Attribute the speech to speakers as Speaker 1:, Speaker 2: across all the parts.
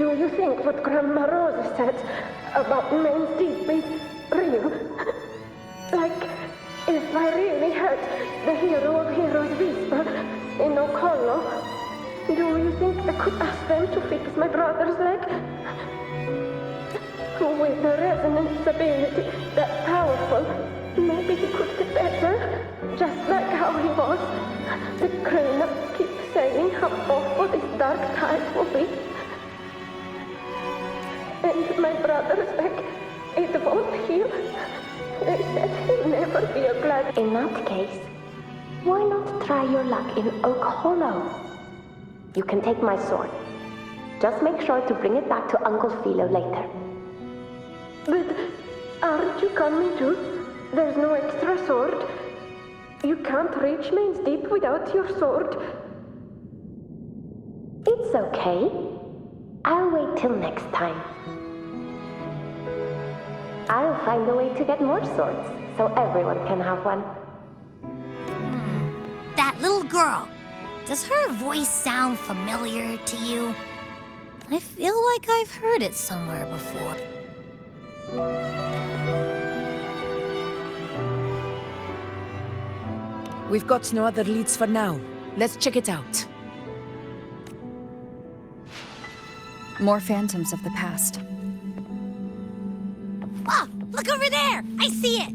Speaker 1: Do you think what Grandma Rosa said about Main's Deep is real? Like, if I really had the hero of heroes whisper in O'Connell, do you think I could ask them to fix my brother's leg? With the resonance ability that powerful, maybe he could get better, just like how he was. The grown-ups keep saying how awful this dark tide will be. And my brother's leg, it won't heal. They said he'll never be a glad. In that case, why not try your luck in Oak Hollow? You can take my sword. Just make sure to bring it back to Uncle Philo later. But aren't you coming too? There's no extra sword. You can't reach Main's Deep without your sword. It's okay. I'll wait till next time. I'll find a way to get more swords, so everyone can have one.
Speaker 2: That little girl. Does her voice sound familiar to you? I feel like I've heard it somewhere before.
Speaker 3: We've got no other leads for now. Let's check it out.
Speaker 4: More phantoms of the past.
Speaker 2: Oh, look over there! I see it!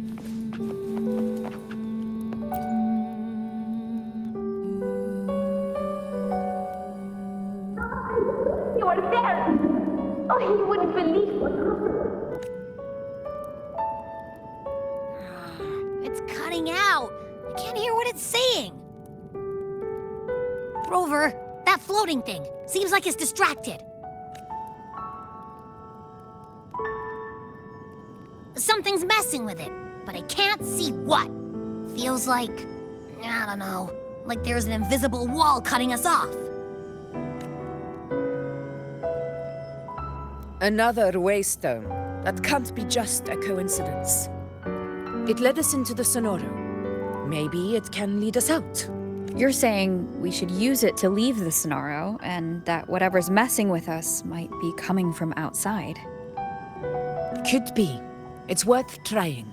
Speaker 1: You are there! Oh, you wouldn't believe what
Speaker 2: It's cutting out. I can't hear what it's saying. Rover, that floating thing. Seems like it's distracted. Something's messing with it, but I can't see what. Feels like, I don't know, like there's an invisible wall cutting us off.
Speaker 3: Another waystone. That can't be just a coincidence. It led us into the Sonoro. Maybe it can lead us out.
Speaker 4: You're saying we should use it to leave the Sonoro, and that whatever's messing with us might be coming from outside.
Speaker 3: Could be. It's worth trying.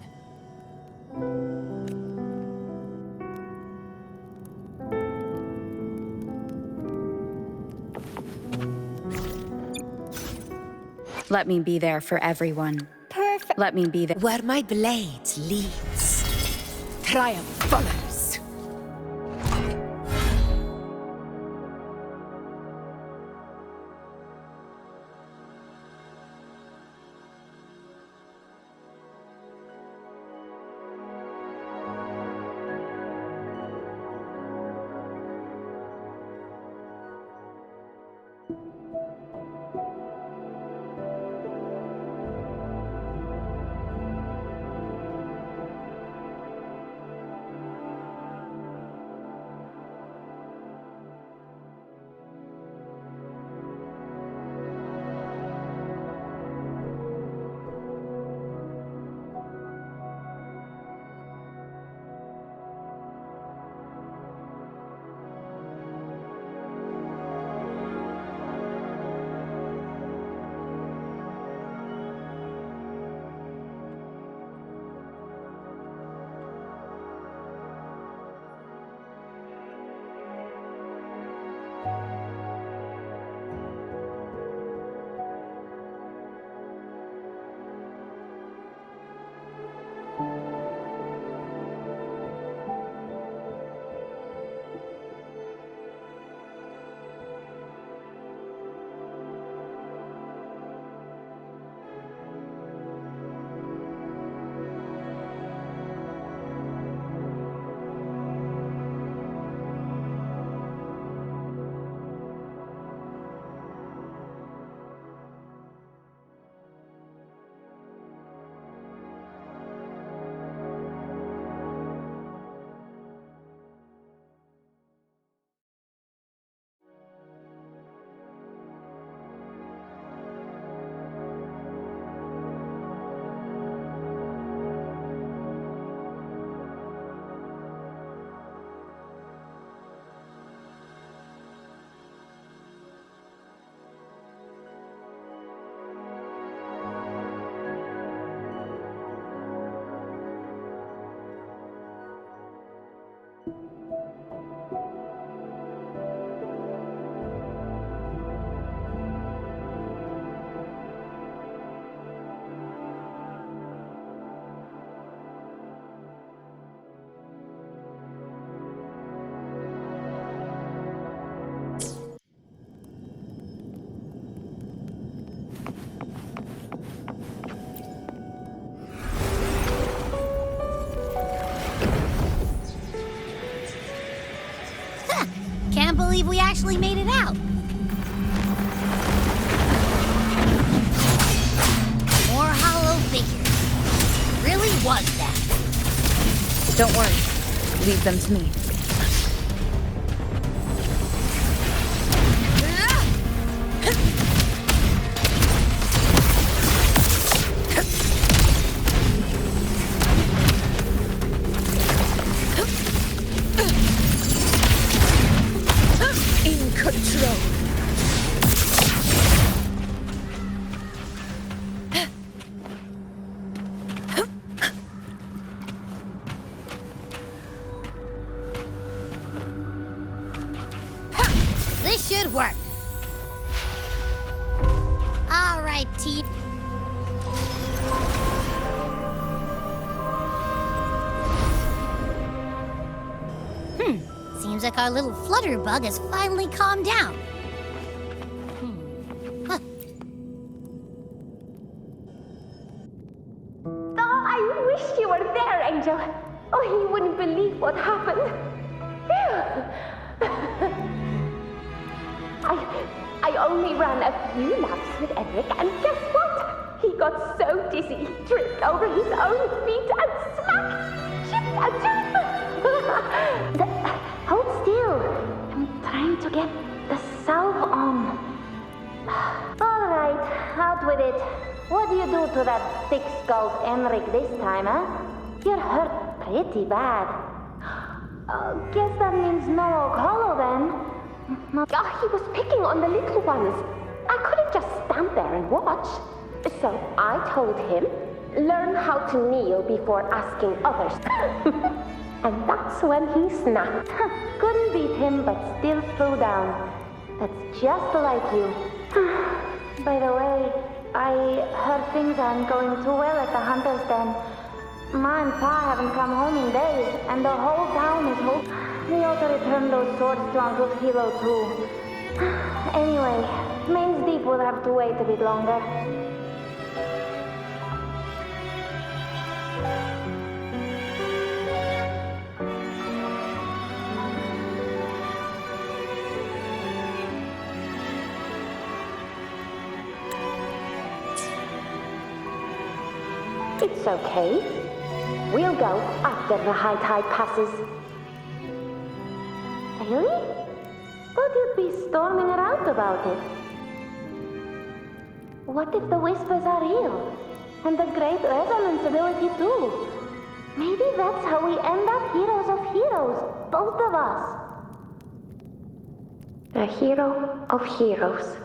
Speaker 4: Let me be there for everyone.
Speaker 2: Perfect.
Speaker 4: Let me be there.
Speaker 3: Where my blade leads, triumph follows.
Speaker 2: Can't believe we actually made it out. More hollow figures. Really was that.
Speaker 4: Don't worry. Leave them to me.
Speaker 3: In control.
Speaker 2: This should work. All right, team. Seems like our little flutterbug has finally calmed down.
Speaker 1: Oh, I wish you were there, Angel. Oh, you wouldn't believe what happened. I only ran a few laps with Eric, and guess what? He got so dizzy, he tripped over his own feet and smack! Chipped a tooth! Hold still. I'm trying to get the salve on. All right, out with it. What do you do to that thick-skulled Enric this time, huh? You're hurt pretty bad. Guess that means no Oak Hollow then. He was picking on the little ones. I couldn't just stand there and watch. So I told him, learn how to kneel before asking others. And that's when he snapped. Couldn't beat him, but still threw down. That's just like you. By the way, I heard things aren't going too well at the Hunter's Den. Ma and Pa haven't come home in days, and the whole town is whole. We ought to return those swords to Uncle Hilo too. Anyway, Main's Deep will have to wait a bit longer. It's okay. We'll go after the high tide passes. Really? Thought you'd be storming around about it. What if the whispers are real? And the great resonance ability too? Maybe that's how we end up heroes of heroes, both of us. A hero of heroes.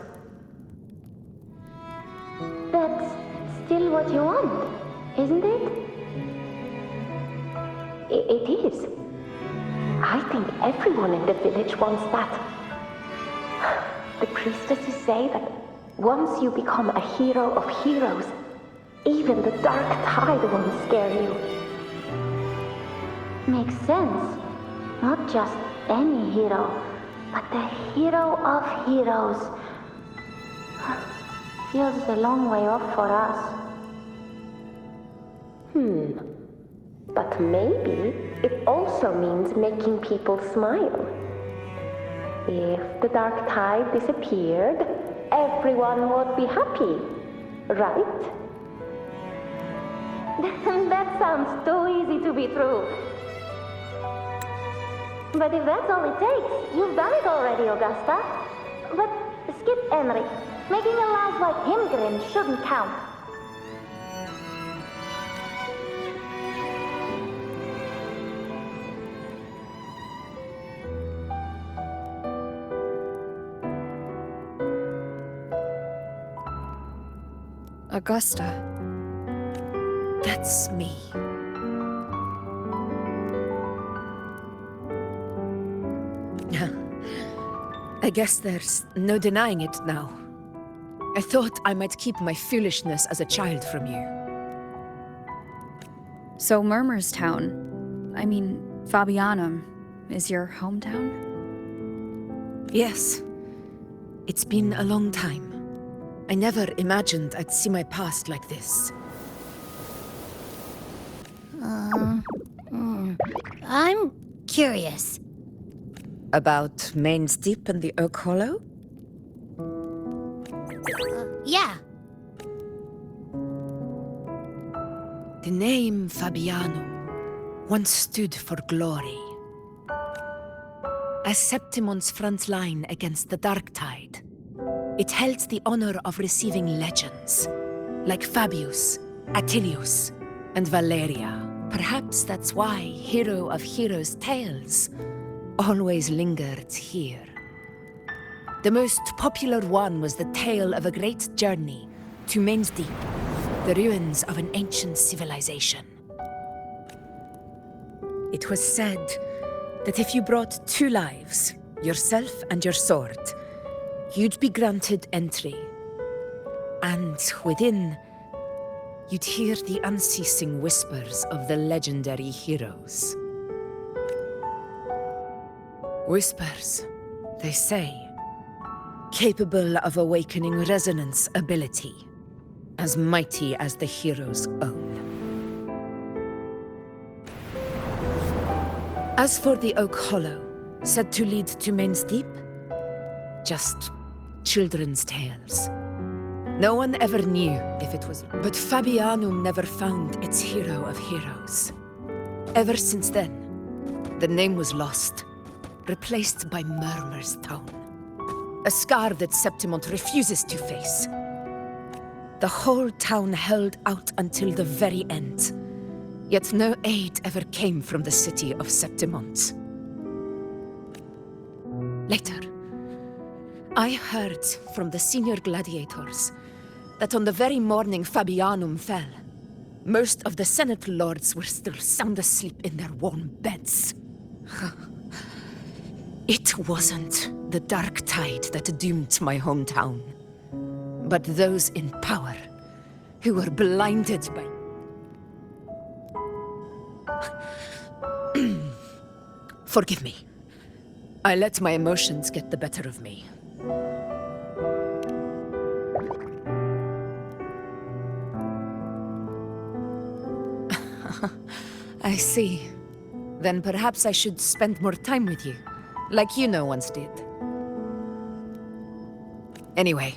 Speaker 1: That's still what you want, isn't it? It is. I think everyone in the village wants that. The priestesses say that once you become a hero of heroes, even the dark tide won't scare you. Makes sense. Not just any hero, but the hero of heroes. Feels a long way off for us. But maybe it also means making people smile. If the dark tide disappeared, everyone would be happy, right? That sounds too easy to be true. But if that's all it takes, you've done it already, Augusta. But skip Enric. Making a laugh like him grin shouldn't count.
Speaker 4: Augusta.
Speaker 3: That's me. I guess there's no denying it now. I thought I might keep my foolishness as a child from you.
Speaker 4: So Murmurstown, I mean, Fabianum, is your hometown?
Speaker 3: Yes. It's been a long time. I never imagined I'd see my past like this.
Speaker 2: I'm curious.
Speaker 3: About Main's Deep and the Oak Hollow?
Speaker 2: Yeah.
Speaker 3: The name Fabianum once stood for glory. As Septimon's front line against the Dark Tide, it held the honor of receiving legends, like Fabius, Attilius, and Valeria. Perhaps that's why Hero of Heroes' tales always lingered here. The most popular one was the tale of a great journey to Main's Deep, the ruins of an ancient civilization. It was said that if you brought 2 lives, yourself and your sword, you'd be granted entry. And within, you'd hear the unceasing whispers of the legendary heroes. Whispers, they say, capable of awakening resonance ability, as mighty as the hero's own. As for the Oak Hollow, said to lead to Main's Deep, just children's tales. No one ever knew if it was, but Fabianum never found its hero of heroes. Ever since then, the name was lost, replaced by Murmur's tone. A scar that Septimont refuses to face. The whole town held out until the very end, yet no aid ever came from the city of Septimont. Later, I heard from the senior gladiators that on the very morning Fabianum fell, most of the Senate lords were still sound asleep in their warm beds. It wasn't the Dark Tide that doomed my hometown, but those in power who were blinded by... Forgive me. I let my emotions get the better of me. I see. Then perhaps I should spend more time with you, like once did. Anyway,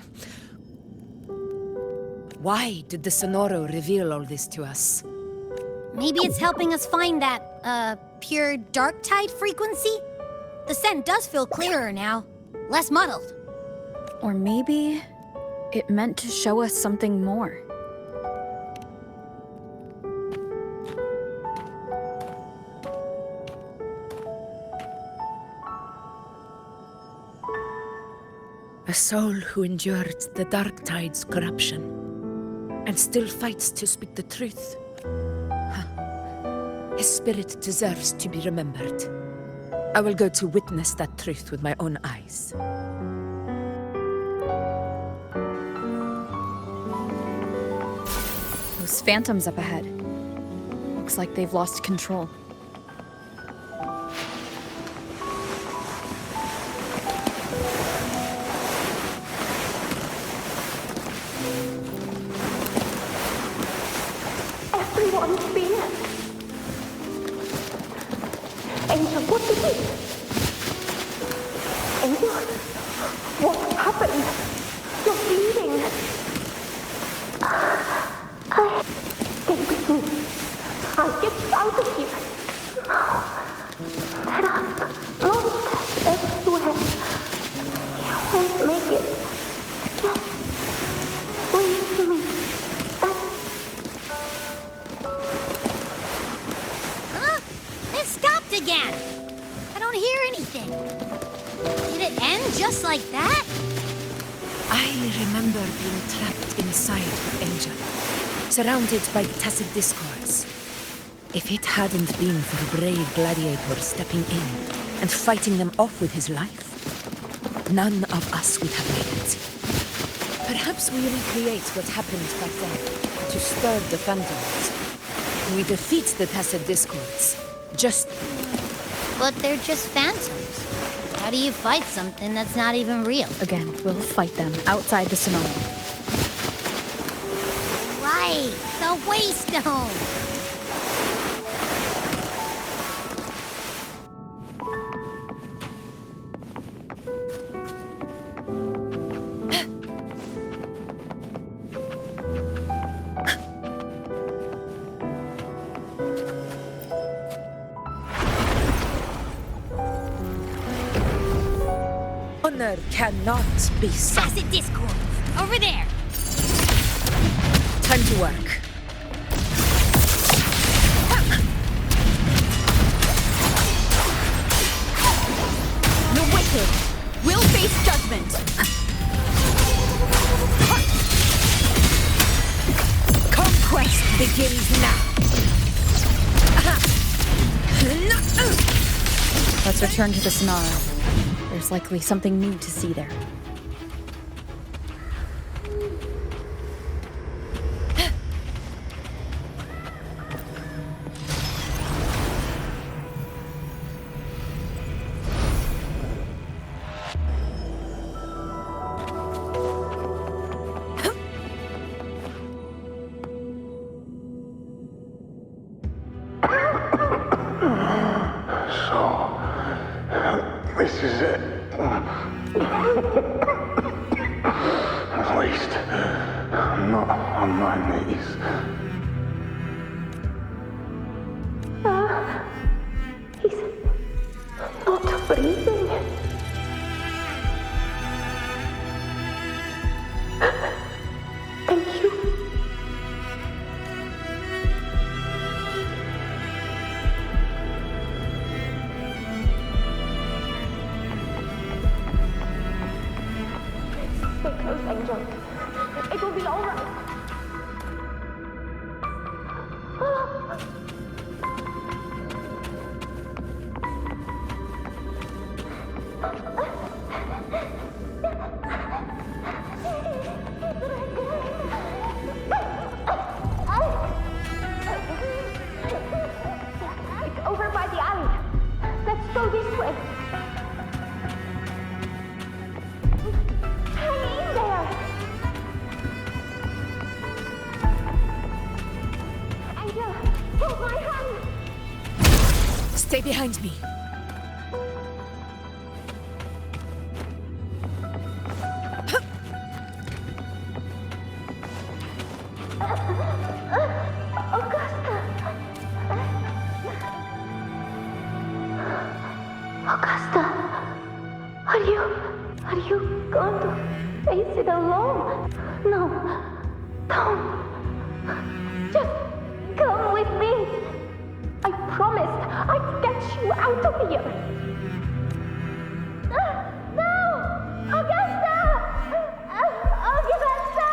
Speaker 3: why did the Sonoro reveal all this to us?
Speaker 2: Maybe it's helping us find that, pure dark tide frequency? The scent does feel clearer now, less muddled.
Speaker 4: Or maybe it meant to show us something more.
Speaker 3: A soul who endured the Dark Tide's corruption and still fights to speak the truth. His spirit deserves to be remembered. I will go to witness that truth with my own eyes.
Speaker 4: Those phantoms up ahead. Looks like they've lost control.
Speaker 1: Everyone's been... Angel, what is it? Angel, what happened? You're bleeding. Stay with me. I'll get you out of here. There are monsters everywhere. You won't make it. Just wait for me.
Speaker 2: It stopped again! I don't hear anything. Did it end just like that?
Speaker 3: I remember being trapped inside with Angel, surrounded by tacit discords. If it hadn't been for a brave gladiator stepping in and fighting them off with his life, none of us would have made it. Perhaps we recreate what happened back then to stir the phantoms. We defeat the tacit discords.
Speaker 2: But they're just phantoms. How do you fight something that's not even real?
Speaker 4: Again, we'll fight them outside the Sonoro.
Speaker 2: Right, the Waystone!
Speaker 3: Honor cannot be sunk.
Speaker 2: Acid Discord! Over there!
Speaker 3: Time to work.
Speaker 5: The wicked will face judgment.
Speaker 3: Conquest begins now.
Speaker 4: Let's return to the Sonaro. There's likely something new to see there.
Speaker 6: This is it. At least, I'm not on my knees.
Speaker 1: He's not breathing. Thank you. Stay close, Angel. It will be all right. It's over by the alley. Let's go this way. Hang in there. Angel, hold my hand.
Speaker 3: Stay behind me.
Speaker 1: Augusta, are you going to face it alone? No, don't. Just come with me. I promised I'd get you out of here. No! Augusta! Augusta!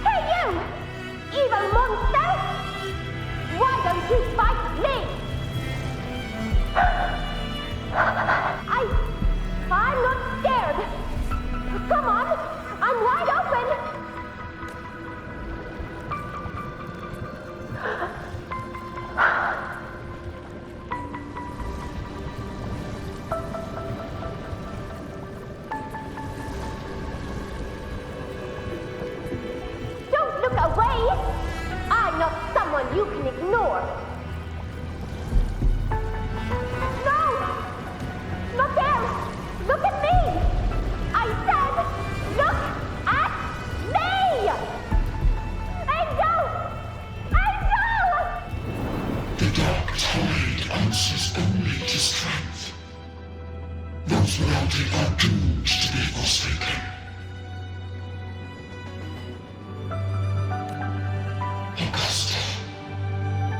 Speaker 1: Hey you! Evil monster! Why don't you fight me? I'm not scared. Come on, I'm wide open. Don't look away. I'm not someone you can ignore. No! Not there! Look at me! I said, look at me! Angel! Angel!
Speaker 7: The dark tide answers only to strength. Those without it are doomed to be forsaken. Augusta,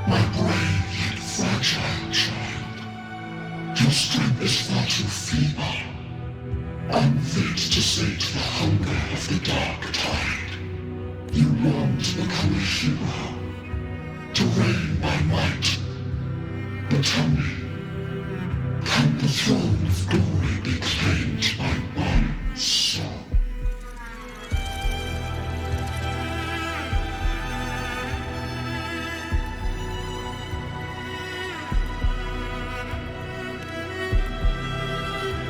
Speaker 7: my brave yet fragile child, your strength is far too feeble, unfit to sate the hunger of the dark tide. You long to become a hero, to reign by might. But tell me, can the throne of glory be claimed by one soul?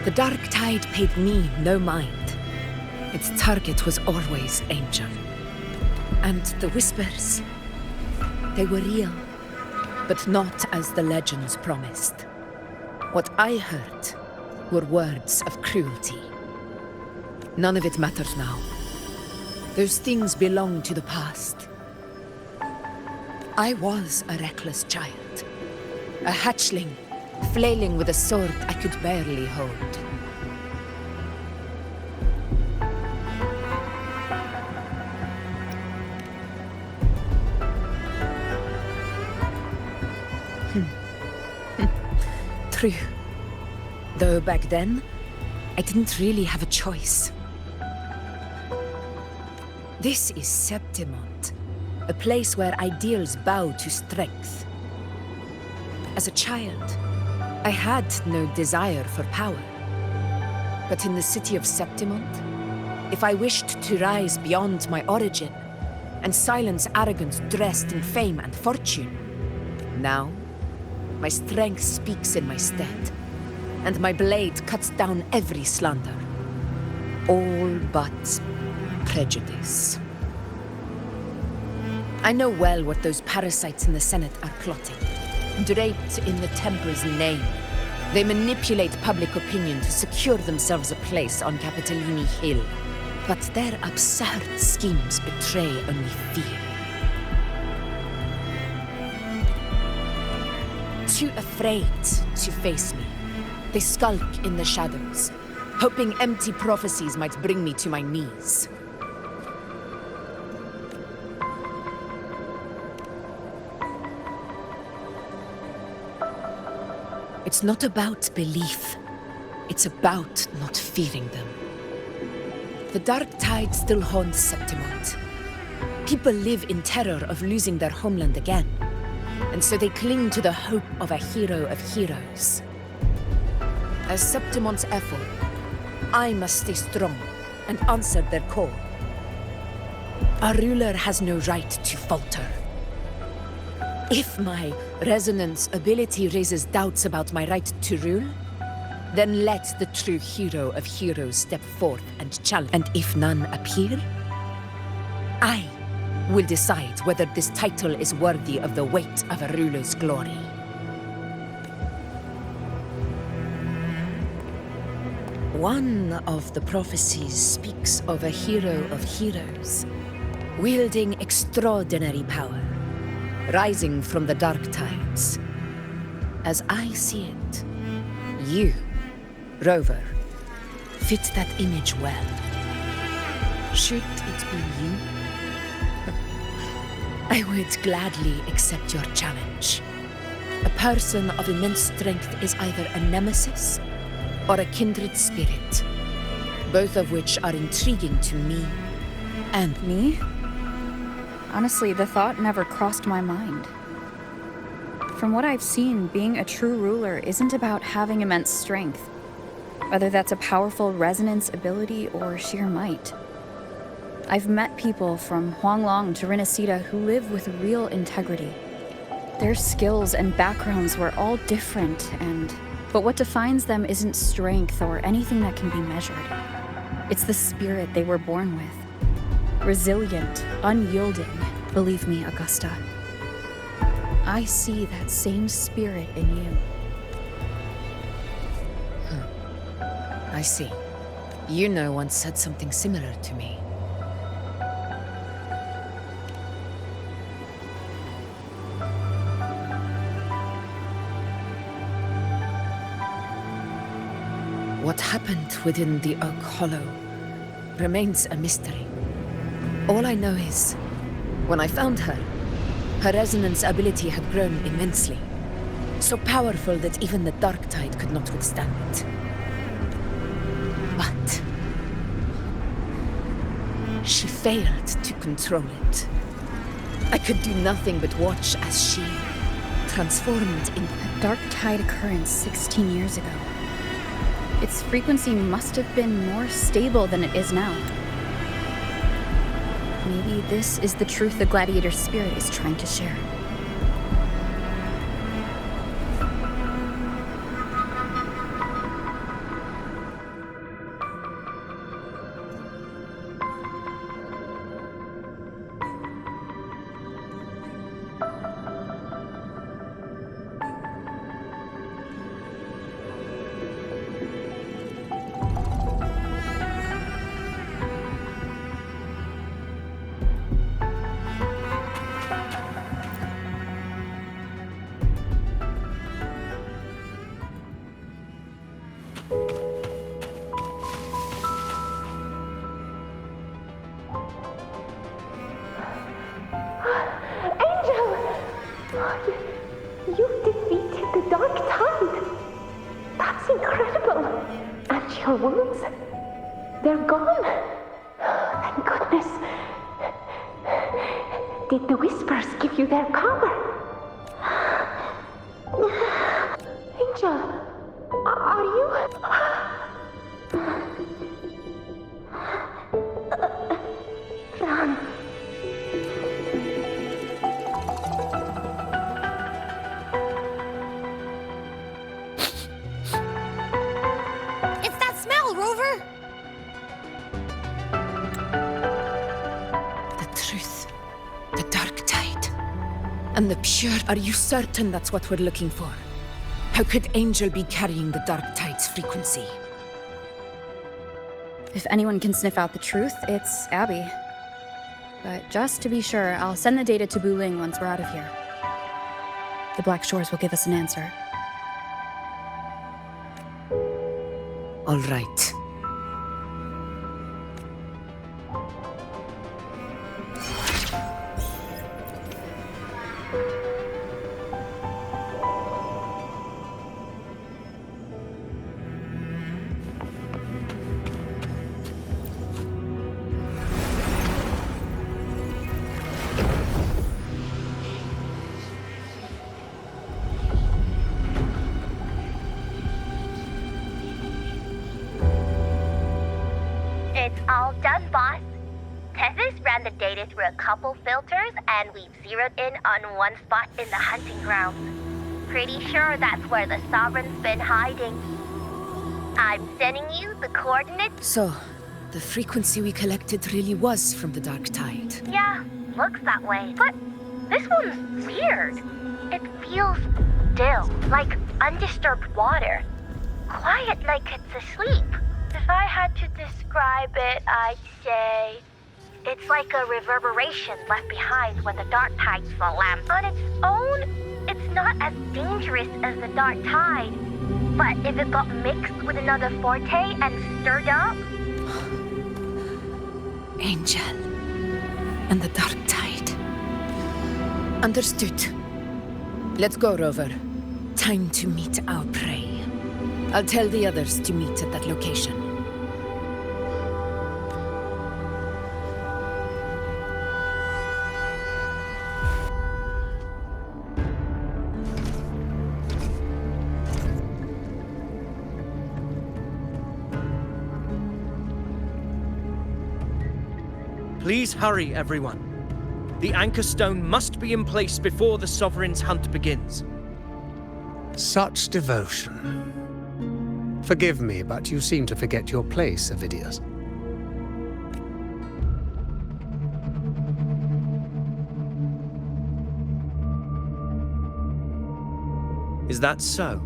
Speaker 3: The dark tide paid me no mind. Its target was always Angel. And the whispers, They were real, but not as the legends promised. What I heard were words of cruelty. None of it matters now. Those things belong to the past. I was a reckless child, a hatchling, flailing with a sword I could barely hold. True. Though back then, I didn't really have a choice. This is Septimont, a place where ideals bow to strength. As a child, I had no desire for power. But in the city of Septimont, if I wished to rise beyond my origin and silence arrogance dressed in fame and fortune, now my strength speaks in my stead, and my blade cuts down every slander. All but prejudice. I know well what those parasites in the Senate are plotting. Draped in the Temper's name, they manipulate public opinion to secure themselves a place on Capitolini Hill. But their absurd schemes betray only fear. Too afraid to face me, they skulk in the shadows, hoping empty prophecies might bring me to my knees. It's not about belief. It's about not fearing them. The dark tide still haunts Septimont. People live in terror of losing their homeland again, and so they cling to the hope of a hero of heroes. As Septimont's effort, I must stay strong and answer their call. A ruler has no right to falter. If my resonance ability raises doubts about my right to rule, then let the true hero of heroes step forth and challenge. And if none appear, I will decide whether this title is worthy of the weight of a ruler's glory. One of the prophecies speaks of a hero of heroes, wielding extraordinary power, rising from the dark tides. As I see it, you, Rover, fit that image well. Should it be you? I would gladly accept your challenge. A person of immense strength is either a nemesis or a kindred spirit, both of which are intriguing to me and
Speaker 4: Me? Honestly, the thought never crossed my mind. From what I've seen, being a true ruler isn't about having immense strength, whether that's a powerful resonance ability or sheer might. I've met people from Huanglong to Renacida who live with real integrity. Their skills and backgrounds were all different, but what defines them isn't strength or anything that can be measured. It's the spirit they were born with. Resilient, unyielding. Believe me, Augusta. I see that same spirit in you.
Speaker 3: I see. Yuno once said something similar to me. What happened within the Oak Hollow remains a mystery. All I know is, when I found her, her resonance ability had grown immensely. So powerful that even the dark tide could not withstand it. But she failed to control it. I could do nothing but watch as she transformed in
Speaker 4: A dark tide occurrence 16 years ago. Its frequency must have been more stable than it is now. Maybe this is the truth the gladiator spirit is trying to share.
Speaker 1: You've defeated the Dark Tide. That's incredible. And your wounds, they're gone. Thank goodness. Did the Whispers give you their power? Angel, are you? Run.
Speaker 2: It's that smell, Rover!
Speaker 3: The truth. The dark tide. And the pure. Are you certain that's what we're looking for? How could Angel be carrying the dark tide's frequency?
Speaker 4: If anyone can sniff out the truth, it's Abby. But just to be sure, I'll send the data to Buling once we're out of here. The Black Shores will give us an answer.
Speaker 3: All right.
Speaker 8: It's all done, boss. Tethys ran the data through a couple filters, and we've zeroed in on one spot in the hunting grounds. Pretty sure that's where the Sovereign's been hiding. I'm sending you the coordinates.
Speaker 3: So, the frequency we collected really was from the dark tide.
Speaker 8: Yeah, looks that way. But this one's weird. It feels still, like undisturbed water. Quiet like it's asleep. If I had to describe it, I'd say it's like a reverberation left behind when the dark tide's full lamp. On its own, it's not as dangerous as the dark tide. But if it got mixed with another forte and stirred up...
Speaker 3: Angel. And the dark tide. Understood. Let's go, Rover. Time to meet our prey. I'll tell the others to meet at that location.
Speaker 9: Please hurry, everyone. The anchor stone must be in place before the Sovereign's hunt begins.
Speaker 10: Such devotion. Forgive me, but you seem to forget your place, Avidius.
Speaker 9: Is that so?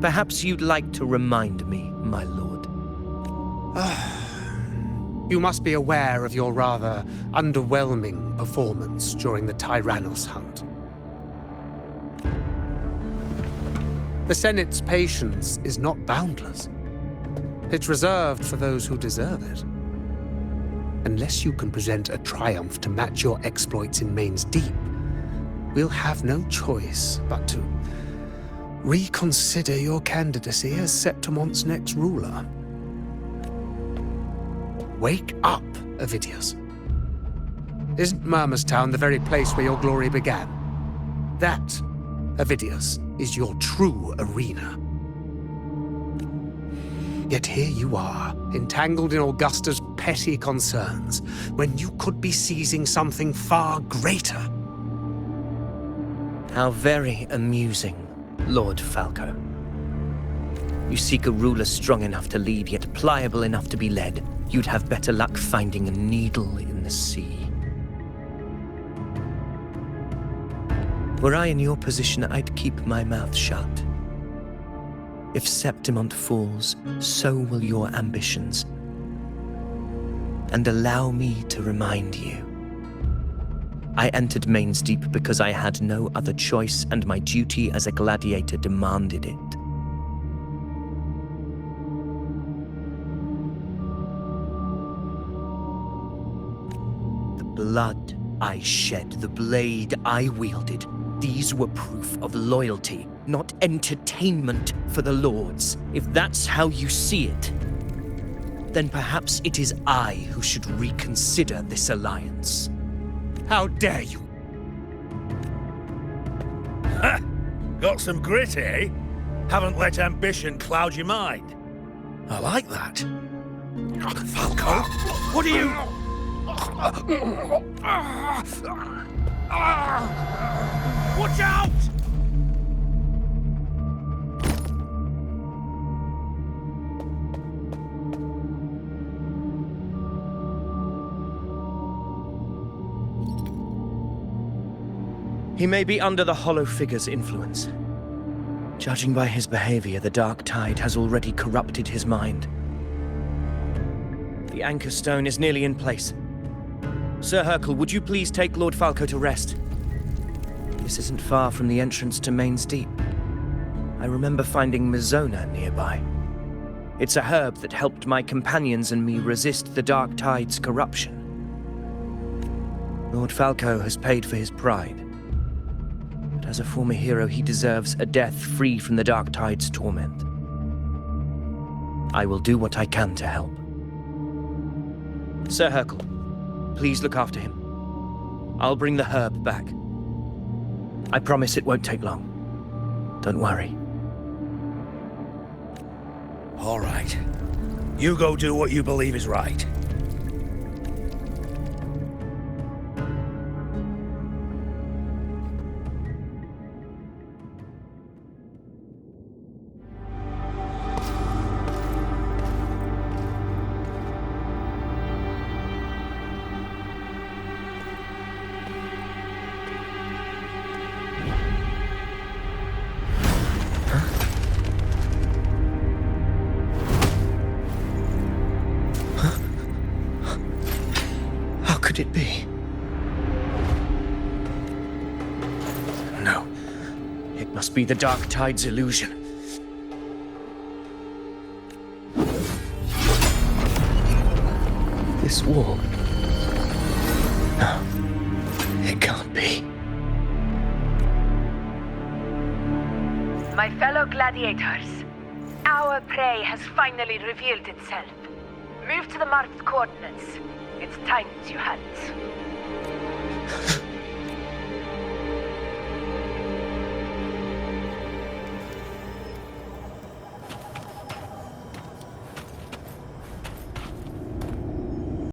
Speaker 9: Perhaps you'd like to remind me, my lord.
Speaker 10: You must be aware of your rather underwhelming performance during the Tyrannos hunt. The Senate's patience is not boundless. It's reserved for those who deserve it. Unless you can present a triumph to match your exploits in Main's Deep, we'll have no choice but to reconsider your candidacy as Septimon's next ruler. Wake up, Avidius. Isn't Murmurstown the very place where your glory began? That, Avidius, is your true arena. Yet here you are, entangled in Augusta's petty concerns, when you could be seizing something far greater.
Speaker 9: How very amusing, Lord Falco. You seek a ruler strong enough to lead, yet pliable enough to be led. You'd have better luck finding a needle in the sea. Were I in your position, I'd keep my mouth shut. If Septimont falls, so will your ambitions. And allow me to remind you. I entered Main's Deep because I had no other choice, and my duty as a gladiator demanded it. The blood I shed the blade I wielded. These were proof of loyalty, not entertainment for the Lords. If that's how you see it, then perhaps it is I who should reconsider this alliance.
Speaker 11: How dare you? Ha! Got some grit, eh? Haven't let ambition cloud your mind. I like that. Falco, what are you... Watch out!
Speaker 9: He may be under the Hollow Figure's influence. Judging by his behavior, the Dark Tide has already corrupted his mind. The Anchor Stone is nearly in place. Sir Hercule, would you please take Lord Falco to rest? This isn't far from the entrance to Main's Deep. I remember finding Mizona nearby. It's a herb that helped my companions and me resist the Dark Tide's corruption. Lord Falco has paid for his pride. But as a former hero, he deserves a death free from the Dark Tide's torment. I will do what I can to help. Sir Hercule, please look after him. I'll bring the herb back. I promise it won't take long. Don't worry.
Speaker 11: All right. You go do what you believe is right.
Speaker 9: Could it be? No. It must be the Dark Tide's illusion. This wall. No. It can't be.
Speaker 12: My fellow gladiators, our prey has finally revealed itself. Move to the marked coordinates. It's time to hands.